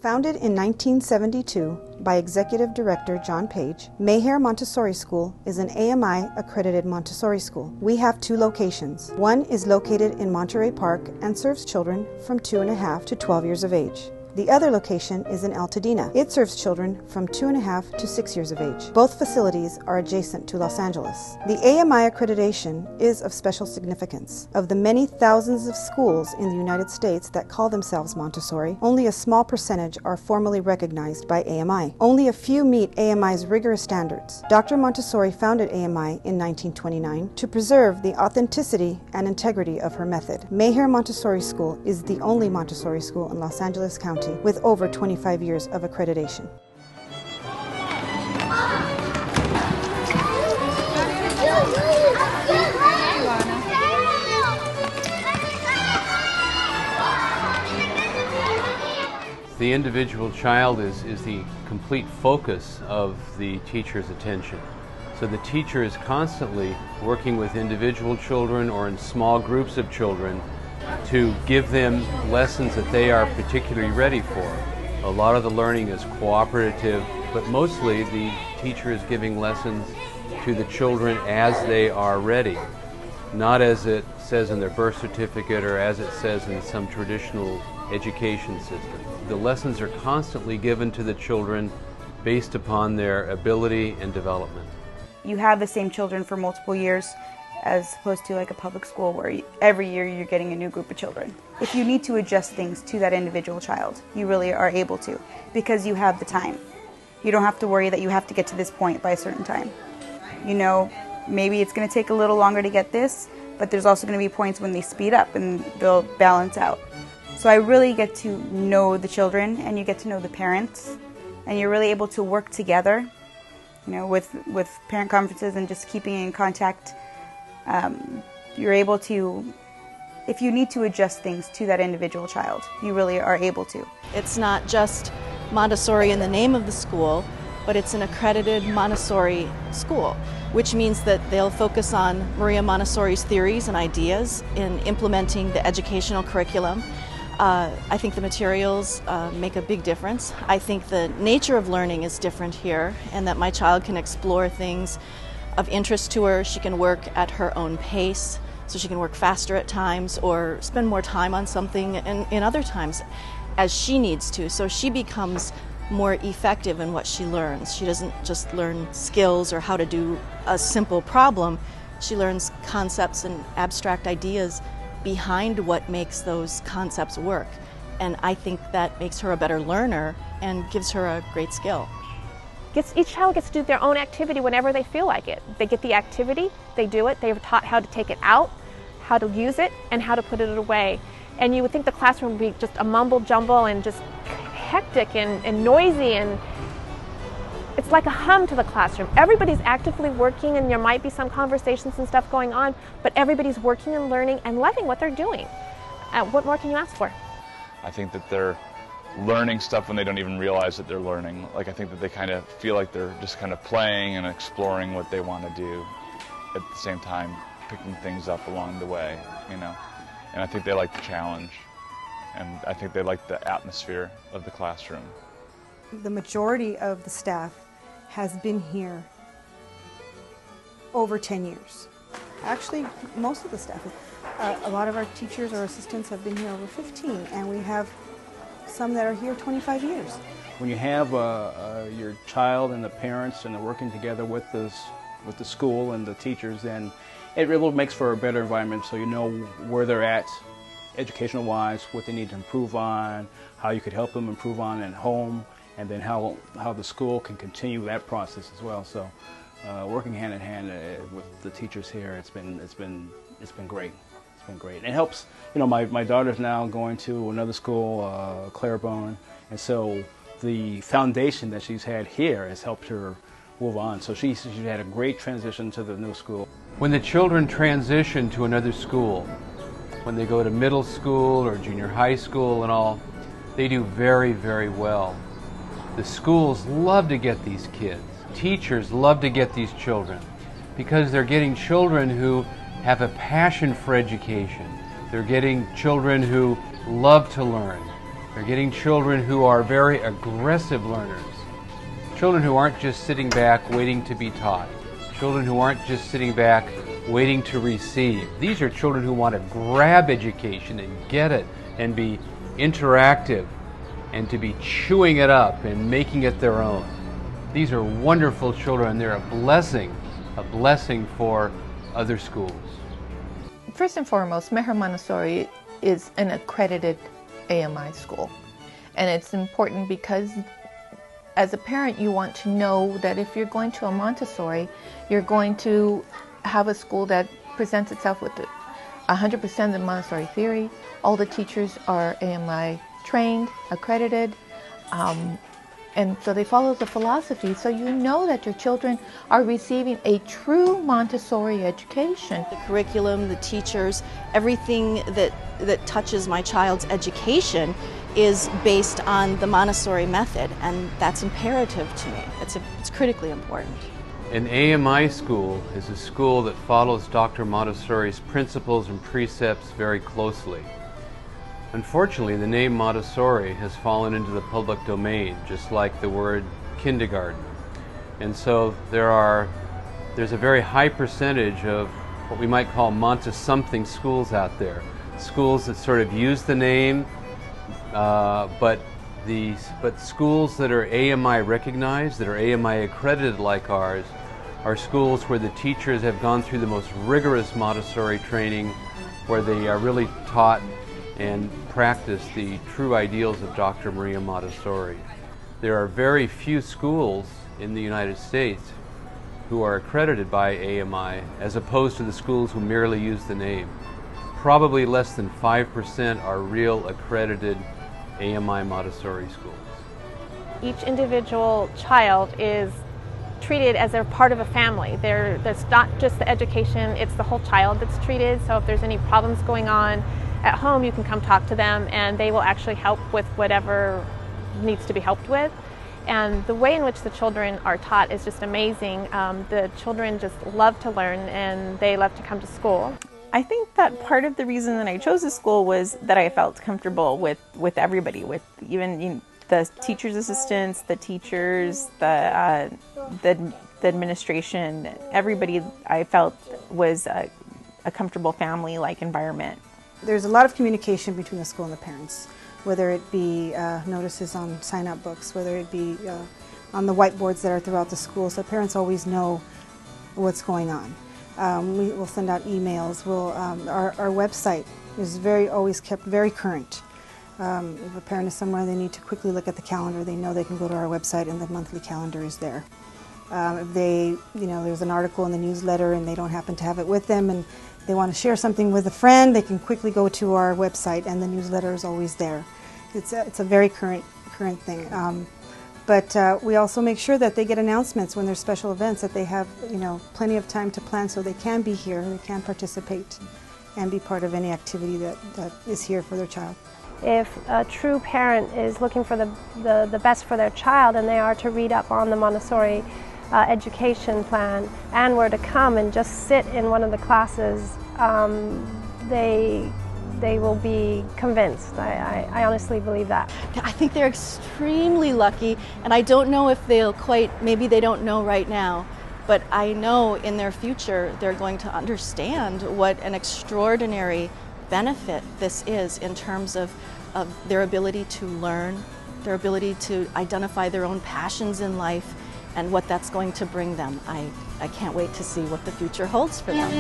Founded in 1972 by Executive Director John Page, Meher Montessori School is an AMI-accredited Montessori school. We have 2 locations. One is located in Monterey Park and serves children from 2.5 to 12 years of age. The other location is in Altadena. It serves children from 2.5 to 6 years of age. Both facilities are adjacent to Los Angeles. The AMI accreditation is of special significance. Of the many thousands of schools in the United States that call themselves Montessori, only a small percentage are formally recognized by AMI. Only a few meet AMI's rigorous standards. Dr. Montessori founded AMI in 1929 to preserve the authenticity and integrity of her method. Meher Montessori School is the only Montessori school in Los Angeles County with over 25 years of accreditation. The individual child is the complete focus of the teacher's attention. So the teacher is constantly working with individual children or in small groups of children to give them lessons that they are particularly ready for. A lot of the learning is cooperative, but mostly the teacher is giving lessons to the children as they are ready, not as it says in their birth certificate or as it says in some traditional education system. The lessons are constantly given to the children based upon their ability and development. You have the same children for multiple years, as opposed to like a public school where every year you're getting a new group of children. If you need to adjust things to that individual child, you really are able to, because you have the time. You don't have to worry that you have to get to this point by a certain time. You know, maybe it's going to take a little longer to get this, but there's also going to be points when they speed up and they'll balance out. So I really get to know the children, and you get to know the parents, and you're really able to work together, you know, with parent conferences and just keeping in contact. You're able to, if you need to adjust things to that individual child, you really are able to. It's not just Montessori in the name of the school, but it's an accredited Montessori school, which means that they'll focus on Maria Montessori's theories and ideas in implementing the educational curriculum. I think the materials make a big difference. I think the nature of learning is different here, and that my child can explore things of interest to her. She can work at her own pace, so she can work faster at times or spend more time on something in other times as she needs to. So she becomes more effective in what she learns. She doesn't just learn skills or how to do a simple problem. She learns concepts and abstract ideas behind what makes those concepts work. And I think that makes her a better learner and gives her a great skill. Each child gets to do their own activity whenever they feel like it. They get the activity, they do it, they're taught how to take it out, how to use it, and how to put it away. And you would think the classroom would be just a mumble jumble and just hectic and noisy, and it's like a hum to the classroom. Everybody's actively working, and there might be some conversations and stuff going on, but everybody's working and learning and loving what they're doing. What more can you ask for? I think that they're learning stuff when they don't even realize that they're learning. Like, I think that they kind of feel like they're just kind of playing and exploring what they want to do, at the same time picking things up along the way, you know. And I think they like the challenge, and I think they like the atmosphere of the classroom. The majority of the staff has been here over 10 years. Actually, most of the staff. A lot of our teachers or assistants have been here over 15, and we have some that are here 25 years. When you have your child and the parents and they're working together with the school and the teachers, then it really makes for a better environment, so you know where they're at educational-wise, what they need to improve on, how you could help them improve on at home, and then how the school can continue that process as well. So working hand in hand with the teachers here, it's been great. It's been great. It helps, you know, my daughter's now going to another school, Claiborne, and so the foundation that she's had here has helped her move on. So she's had a great transition to the new school. When the children transition to another school, when they go to middle school or junior high school and all, they do very, very well. The schools love to get these kids. Teachers love to get these children because they're getting children who have a passion for education. They're getting children who love to learn. They're getting children who are very aggressive learners. Children who aren't just sitting back waiting to be taught. Children who aren't just sitting back waiting to receive. These are children who want to grab education and get it and be interactive and to be chewing it up and making it their own. These are wonderful children, and they're a blessing for other schools. First and foremost, Meher Montessori is an accredited AMI school. And it's important because as a parent, you want to know that if you're going to a Montessori, you're going to have a school that presents itself with 100% of the Montessori theory. All the teachers are AMI trained, accredited, and so they follow the philosophy, so you know that your children are receiving a true Montessori education. The curriculum, the teachers, everything that touches my child's education is based on the Montessori method, and that's imperative to me. It's critically important. An AMI school is a school that follows Dr. Montessori's principles and precepts very closely. Unfortunately, the name Montessori has fallen into the public domain, just like the word kindergarten. And so there's a very high percentage of what we might call Monte-something schools out there. Schools that sort of use the name, but schools that are AMI recognized, that are AMI accredited like ours, are schools where the teachers have gone through the most rigorous Montessori training, where they are really taught and practice the true ideals of Dr. Maria Montessori. There are very few schools in the United States who are accredited by AMI, as opposed to the schools who merely use the name. Probably less than 5% are real accredited AMI Montessori schools. Each individual child is treated as they're part of a family. There's not just the education, it's the whole child that's treated. So if there's any problems going on at home, you can come talk to them and they will actually help with whatever needs to be helped with. And the way in which the children are taught is just amazing. The children just love to learn and they love to come to school. I think that part of the reason that I chose this school was that I felt comfortable with everybody, with even the teachers' assistants, the teachers, the administration. Everybody I felt was a comfortable family-like environment. There's a lot of communication between the school and the parents, whether it be notices on sign-up books, whether it be on the whiteboards that are throughout the school, so parents always know what's going on. We will send out emails. Our website is always kept very current. If a parent is somewhere they need to quickly look at the calendar, they know they can go to our website and the monthly calendar is there. If there's an article in the newsletter and they don't happen to have it with them and they want to share something with a friend, they can quickly go to our website and the newsletter is always there. It's a very current thing. But we also make sure that they get announcements when there's special events, that they have plenty of time to plan so they can be here, they can participate and be part of any activity that is here for their child. If a true parent is looking for the best for their child and they are to read up on the Montessori education plan and were to come and just sit in one of the classes, they will be convinced. I honestly believe that. I think they're extremely lucky, and I don't know if maybe they don't know right now, but I know in their future they're going to understand what an extraordinary benefit this is in terms of their ability to learn, their ability to identify their own passions in life, and what that's going to bring them. I can't wait to see what the future holds for them.